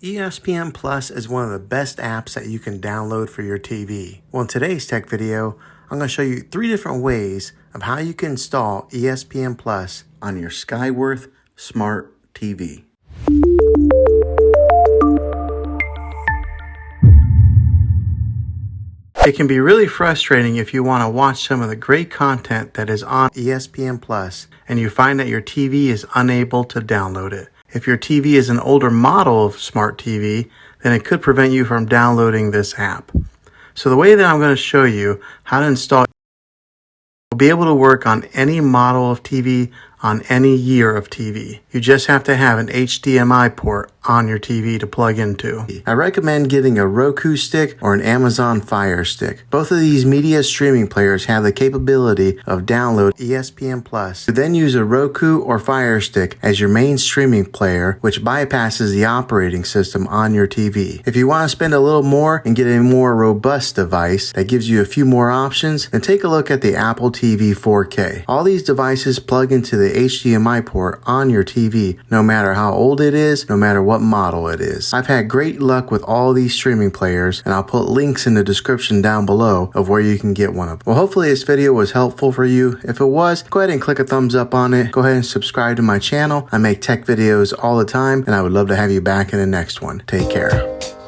ESPN Plus is one of the best apps that you can download for your TV. Well, in today's tech video, I'm going to show you 3 different ways of how you can install ESPN Plus on your Skyworth smart TV. It can be really frustrating if you want to watch some of the great content that is on ESPN Plus and you find that your TV is unable to download it. If your TV is an older model of smart TV, then it could prevent you from downloading this app. So the way that I'm going to show you how to install will be able to work on any model of TV, on any year of TV. You just have to have an HDMI port on your TV to plug into. I recommend getting a Roku stick or an Amazon Fire Stick. Both of these media streaming players have the capability of download ESPN Plus. You then use a Roku or Fire Stick as your main streaming player, which bypasses the operating system on your TV. If you want to spend a little more and get a more robust device that gives you a few more options, then take a look at the Apple TV 4K. All these devices plug into the HDMI port on your TV, no matter how old it is, no matter what model it is. I've had great luck with all these streaming players, and I'll put links in the description down below of where you can get one of them. Well, hopefully this video was helpful for you. If it was, go ahead and click a thumbs up on it. Go ahead and subscribe to my channel. I make tech videos all the time, and I would love to have you back in the next one. Take care.